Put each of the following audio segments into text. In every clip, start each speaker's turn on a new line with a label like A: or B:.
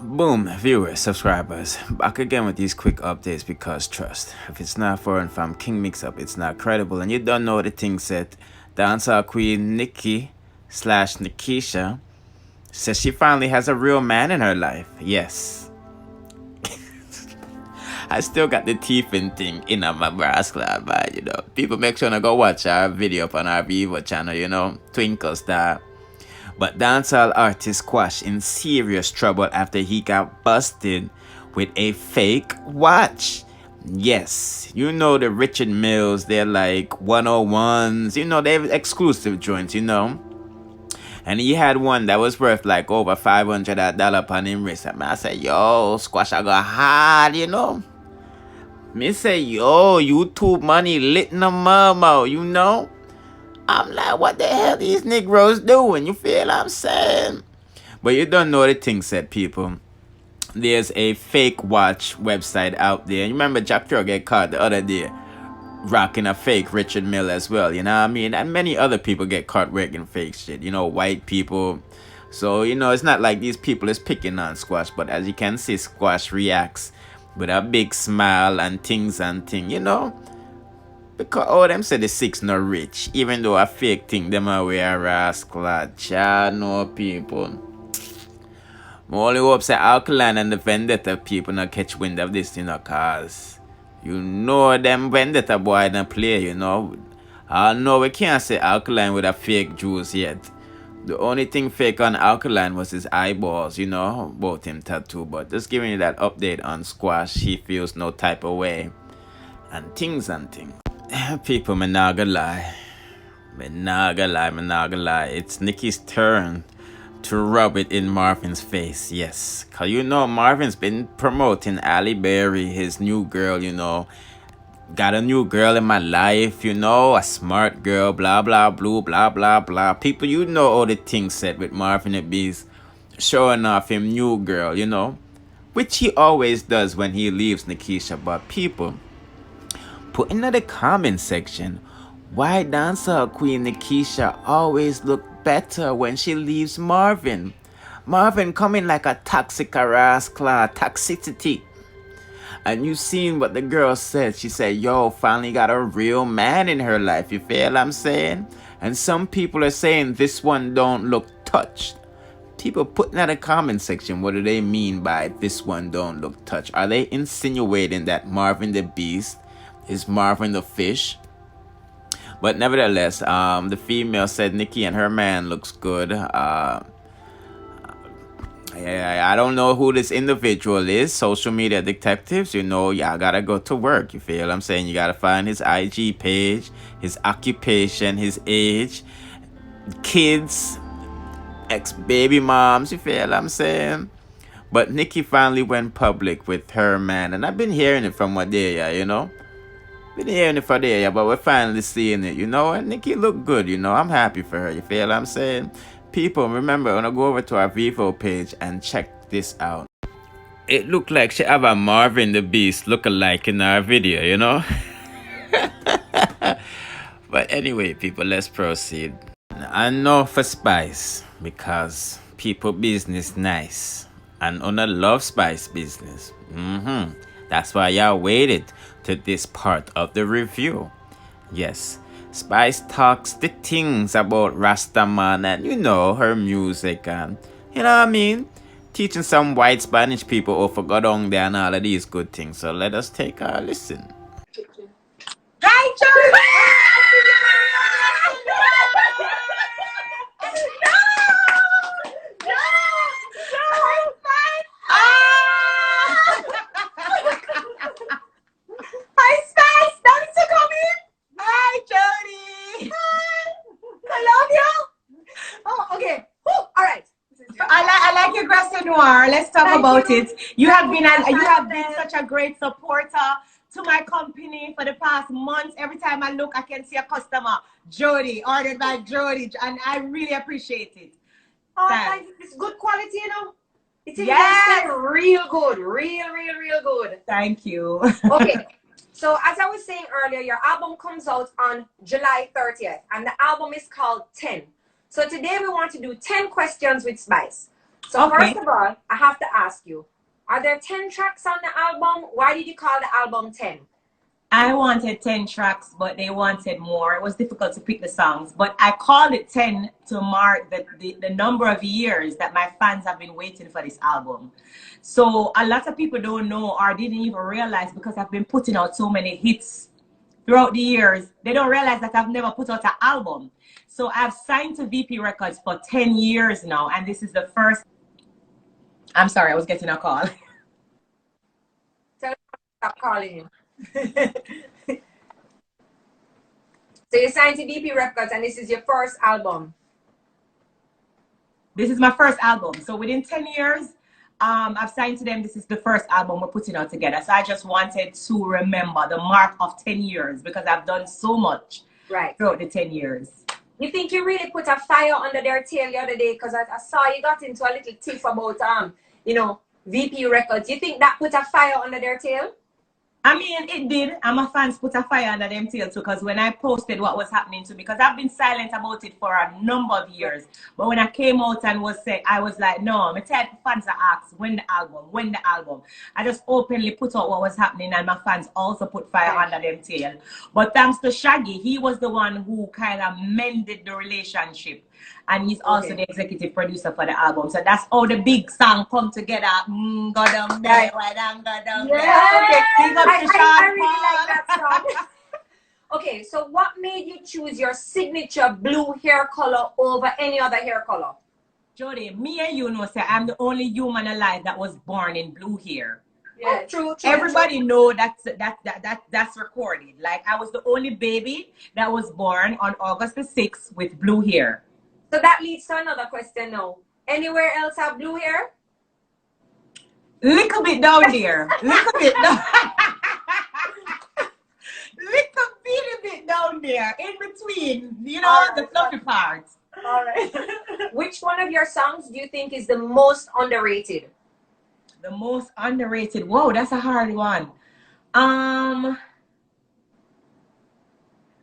A: Boom, viewers, subscribers, back again with these quick updates because trust, if it's not foreign fam King Mix Up, it's not credible. And you don't know the thing said, dancehall queen Nikki slash Nikisha says she finally has a real man in her life. Yes. I still got the teething thing in my brass cloud, but people make sure to go watch our video up on our Vivo channel, Twinkle Star. But dancehall artist Squash in serious trouble after he got busted with a fake watch. Yes, the Richard Mills, they're like 101s, they're exclusive joints, And he had one that was worth like over $500 upon him wrist. And I said, yo, Squash, I got hard. Me say, yo, YouTube money lit in the murmur, I'm like, what the hell these Negroes doing? You feel what I'm saying? But you don't know the thing said, people. There's a fake watch website out there. You remember Jack Throw get caught the other day rocking a fake Richard Mill as well, you know what I mean? And many other people get caught wearing fake shit, white people. So, it's not like these people is picking on Squash, but as you can see, Squash reacts with a big smile and things, because them say the six not rich, even though a fake thing them are wear rascal child no people. I only hope say Alkaline and the Vendetta people not catch wind of this, cause them Vendetta boy don't play, I know we can't say Alkaline with a fake juice yet. The only thing fake on Alkaline was his eyeballs, both him tattoo. But just giving you that update on Squash, he feels no type of way. And things. People, me not gonna lie. Me not gonna lie. It's Nikki's turn to rub it in Marvin's face. Yes. Cause Marvin's been promoting Ali Berry, his new girl, Got a new girl in my life, a smart girl, blah, blah, blue, blah, blah, blah. People, all the things said with Marvin the Beast showing off him new girl, which he always does when he leaves Nikisha. But people, put in the comment section, why dancehall queen Nikisha always look better when she leaves Marvin? Marvin coming like a toxic rascal, toxicity. And you seen what the girl said. She said, yo, finally got a real man in her life. You feel what I'm saying? And some people are saying this one don't look touched. People putting in the comment section, what do they mean by this one don't look touched? Are they insinuating that Marvin the Beast is Marvin the Fish? But nevertheless, the female said Nikki and her man looks good. I don't know who this individual is. Social media detectives, y'all gotta go to work. You feel what I'm saying? You gotta find his IG page, his occupation, his age, kids, ex-baby moms. You feel what I'm saying? But Nikki finally went public with her man. And I've been hearing it from Wadeya, Been hearing it from there, but we're finally seeing it, And Nikki look good, I'm happy for her. You feel what I'm saying? People, remember, I'm gonna go over to our Vivo page and check this out. It looked like she have a Marvin the Beast look-alike in our video, But anyway, people, let's proceed. I know for Spice, because people business nice. And on a love Spice business. That's why y'all waited to this part of the review. Yes. Spice talks the things about Rasta man and her music and what I mean? Teaching some white Spanish people how to go down there and all of these good things. So let us take a listen.
B: Hi, Jodi! Hi, Spice! Thanks for coming! Hi, Jodi! Hi! I love you! Oh, okay. All right. I like your Grasse Noir. Let's talk about it. You have been such a great supporter to my company for the past months. Every time I look, I can see a customer. Jodi, ordered by Jodi, and I really appreciate it.
C: Oh, thanks. It's good quality, It's real good. Real good.
B: Thank you.
C: Okay. So as I was saying earlier, your album comes out on July 30th, and the album is called 10. So today we want to do 10 questions with Spice. So first of all, I have to ask you, are there 10 tracks on the album? Why did you call the album 10?
B: I wanted 10 tracks, but they wanted more. It was difficult to pick the songs, but I called it 10 to mark the number of years that my fans have been waiting for this album. So a lot of people don't know or didn't even realize, because I've been putting out so many hits throughout the years, they don't realize that I've never put out an album. So I've signed to VP Records for 10 years now, and this is the first. I'm sorry, I was getting a call.
C: Tell me to stop calling you. So you signed to VP Records and this is your first album?
B: This is my first album. So within 10 years, I've signed to them. This is the first album we're putting out together. So I just wanted to remember the mark of 10 years because I've done so much throughout the 10 years.
C: You think you really put a fire under their tail the other day? Because I saw you got into a little tiff about, you know, VP Records. You think that put a fire under their tail?
B: I mean, it did. And my fans put a fire under them tail too, because when I posted what was happening to me, because I've been silent about it for a number of years. But when I came out and was said, I was like, no, my type of fans are asked, when the album. I just openly put out what was happening, and my fans also put fire under them tail. But thanks to Shaggy, he was the one who kind of mended the relationship. And he's also the executive producer for the album. So that's how the big song come together.
C: I really like that song. Okay, so what made you choose your signature blue hair color over any other hair color?
B: Jodi, me and you know, say I'm the only human alive that was born in blue hair.
C: Yeah, true.
B: Everybody know that's recorded. Like, I was the only baby that was born on August the 6th with blue hair.
C: So that leads to another question now. Anywhere else have blue hair?
B: Little bit down there. Little bit down. Little bit down there. In between, you know, the fluffy parts.
C: All right. Which one of your songs do you think is the most underrated?
B: The most underrated. Whoa, that's a hard one.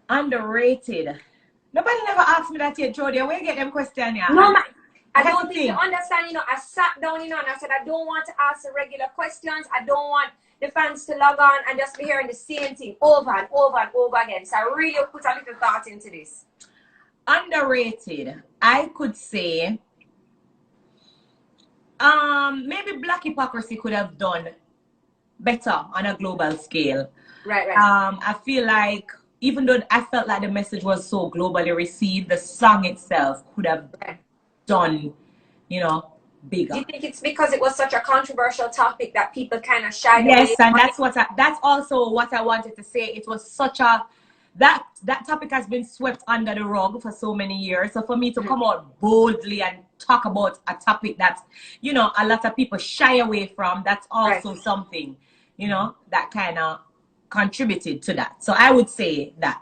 B: Underrated. Nobody never asked me that yet, Jodi. Where you get them questions here?
C: No, I don't think you understand. You know, I sat down, you know, and I said, I don't want to ask the regular questions. I don't want the fans to log on and just be hearing the same thing over and over and over again. So I really put a little thought into this.
B: Underrated. I could say, maybe Black Hypocrisy could have done better on a global scale.
C: Right.
B: I feel like, even though I felt like the message was so globally received, the song itself could have done, you know, bigger.
C: Do you think it's because it was such a controversial topic that people kind of shied away?
B: Yes, and that's also what I wanted to say. It was such a that topic has been swept under the rug for so many years. So for me to come out boldly and talk about a topic that, you know, a lot of people shy away from, that's also something, you know, that kind of contributed to that. So I would say that.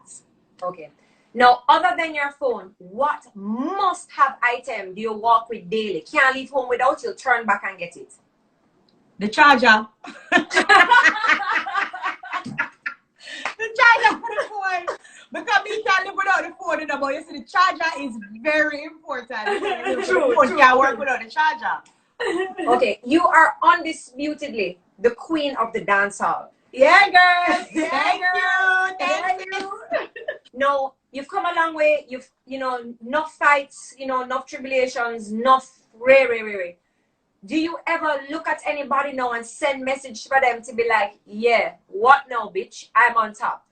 C: Okay. Now, other than your phone, what must-have item do you walk with daily? Can't leave home without, you'll turn back and get it.
B: The charger. The charger for the phone. Because we can't live without the phone, you know, but you see, the charger is very important. True. Can't work without the charger.
C: Okay, you are undisputedly the queen of the dance hall.
B: Yeah, girl. Thank you.
C: No, you've come a long way. You've, you know, enough fights, you know, enough tribulations, enough rare. Do you ever look at anybody now and send message for them to be like, yeah, what now, bitch? I'm on top.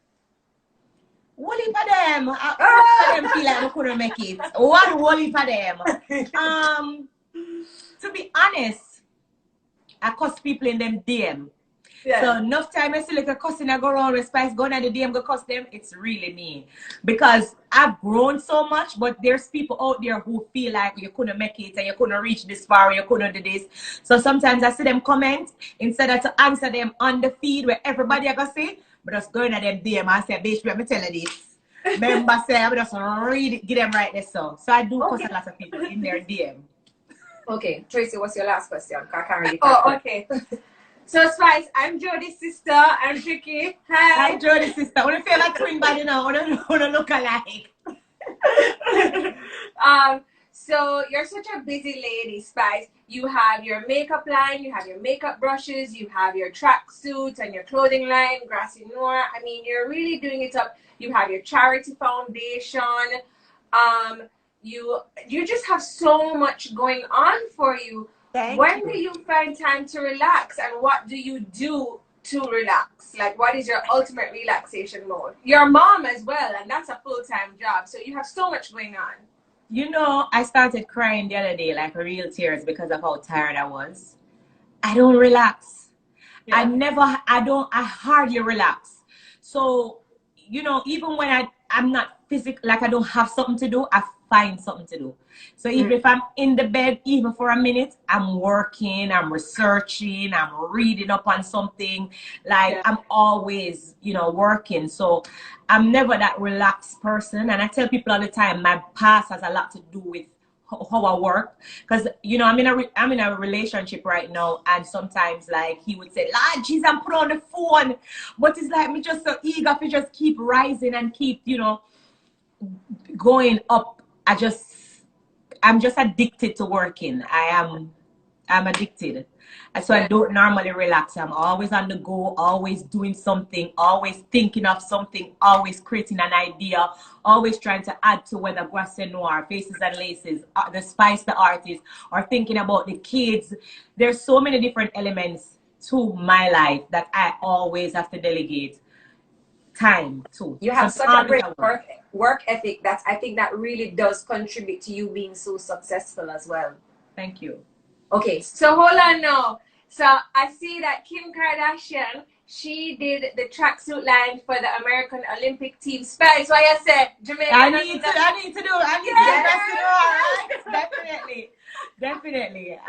B: What if for them? Them feel like I couldn't make it. What if for them? To be honest, I cuss people in them DM. Yeah. So enough time I see like a cussing I go around with Spice gun and the DM go cuss them, it's really me. Because I've grown so much, but there's people out there who feel like you couldn't make it and you couldn't reach this far, you couldn't do this. So sometimes I see them comment, instead of to answer them on the feed where everybody I go say, but just going at them DM and say, bitch, let me tell you this. Remember say I just read it, get them right there. So I do cuss a lot of people in their DM.
C: Okay, Tracy, what's your last question? I can't really
D: okay. So Spice, I'm Jodi's sister. I'm Nikki. Hi.
B: I'm Jodi's sister. I want to feel like twin body now. I don't look alike.
D: So you're such a busy lady, Spice. You have your makeup line, you have your makeup brushes, you have your tracksuits and your clothing line, Grassy Noir. I mean, you're really doing it up. You have your charity foundation. Um, you just have so much going on for you. When do you find time to relax, and what do you do to relax? Like, what is your ultimate relaxation mode? You're a mom as well, and that's a full-time job, so you have so much going on.
B: You know, I started crying the other day, like real tears, because of how tired I was. I don't relax.
D: Yeah.
B: I hardly relax. So, you know, even when I'm not physical, like I don't have something to do, I find something to do. So even if I'm in the bed, even for a minute, I'm working, I'm researching, I'm reading up on something. Like I'm always, you know, working. So I'm never that relaxed person. And I tell people all the time, my past has a lot to do with how I work, because you know I'm in a relationship right now, and sometimes like he would say, "Lord, jeez, I'm put on the phone," but it's like me just so eager to just keep rising and keep, you know, going up. I'm just addicted to working. I'm addicted. And so I don't normally relax. I'm always on the go, always doing something, always thinking of something, always creating an idea, always trying to add to whether Rasta Noir, Faces and Laces, the Spice the Artist, or thinking about the kids. There's so many different elements to my life that I always have to delegate time to.
C: You have such a great work ethic that I think that really does contribute to you being so successful as well.
B: Thank you.
C: Okay,
D: so hold on now. So I see that Kim Kardashian, she did the tracksuit line for the American Olympic team. Spice, why you say Jamaica?
B: I need to do it. Definitely.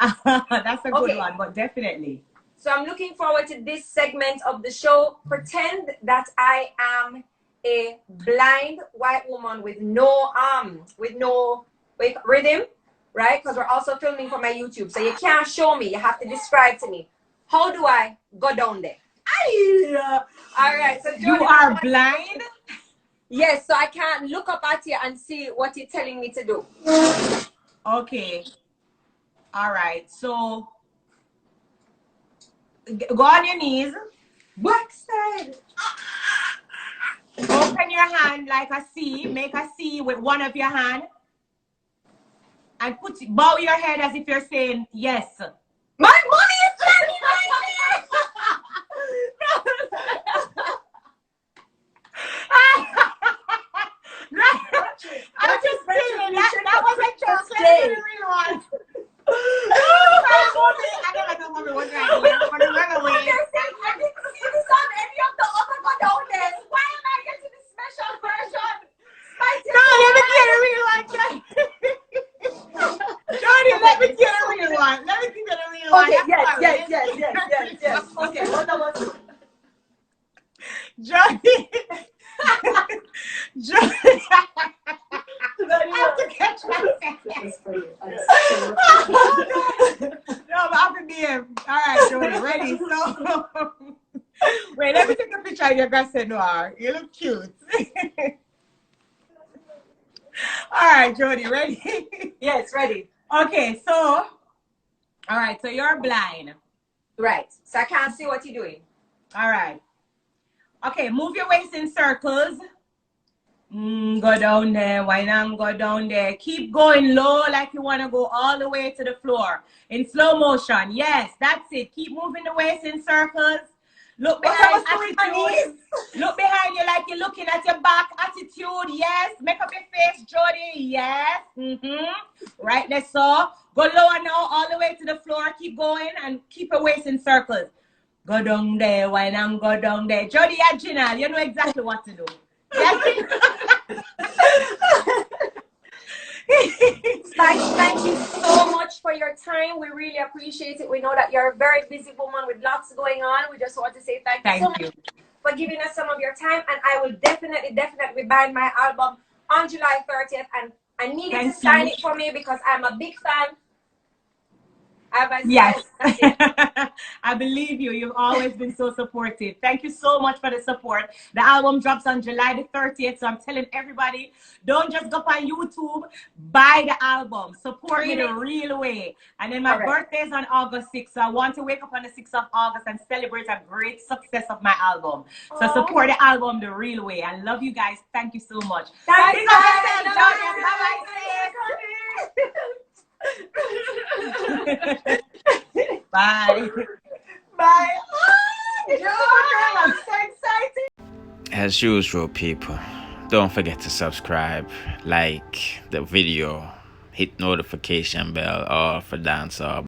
B: That's a good one, but definitely.
C: So I'm looking forward to this segment of the show. Pretend that I am a blind white woman with no rhythm, right? Because we're also filming for my YouTube. So you can't show me. You have to describe to me. How do I go down there? All right. So Jodi,
B: you are blind?
C: Yes. So I can't look up at you and see what you're telling me to do.
B: Okay. All right. So go on your knees.
C: Back side.
B: Open your hand like a C. Make a C with one of your hand. And bow your head as if you're saying yes.
C: My money is standing right here.
B: I'm just kidding. That was a joke. Let's do the real one. I never know mommy was right. I'm gonna run away.
C: I didn't see this on any of the other go down there. Why am I getting the special version?
B: No, let me get a real one. Jodi, let me get a real one. Let me get a real one.
C: Yes. Okay, what was
B: Jodi. I have to catch myself. No, but I'll be here. All right, Jodi, ready? So, wait, let me take a picture of your Rasta Noir. You look cute. All right, Jodi, ready?
C: Yes, ready.
B: Okay, so, all right, so you're blind.
C: Right, so I can't see what you're doing.
B: All right. Okay, move your waist in circles. Go down there. Why not go down there? Keep going low like you want to go all the way to the floor. In slow motion. Yes, that's it. Keep moving the waist in circles. Look behind attitude. Look behind you like you're looking at your back. Attitude. Yes. Make up your face, Jodi. Yes. Right there, so. Go lower now, all the way to the floor. Keep going and keep your waist in circles. Go down there. Why not go down there? Jodi Ajinal, you know exactly what to do. Yes.
C: Spice, thank you so much for your time. We really appreciate it. We know that you're a very busy woman with lots going on. We just want to say thank you so much for giving us some of your time. And I will definitely be buying my album on July 30th. And I need you to sign it for me because I'm a big fan.
B: Yes. I believe you. You've always been so supportive. Thank you so much for the support. The album drops on July the 30th. So I'm telling everybody, don't just go on YouTube, buy the album. Support me the real way. And then my birthday is on August 6th. So I want to wake up on the 6th of August and celebrate a great success of my album. So support the album the real way. I love you guys. Thank you so much.
C: Thank you,
B: Bye. Bye. Oh, I'm so excited.
A: As usual, people, don't forget to subscribe, like the video, hit notification bell, all for dancehall.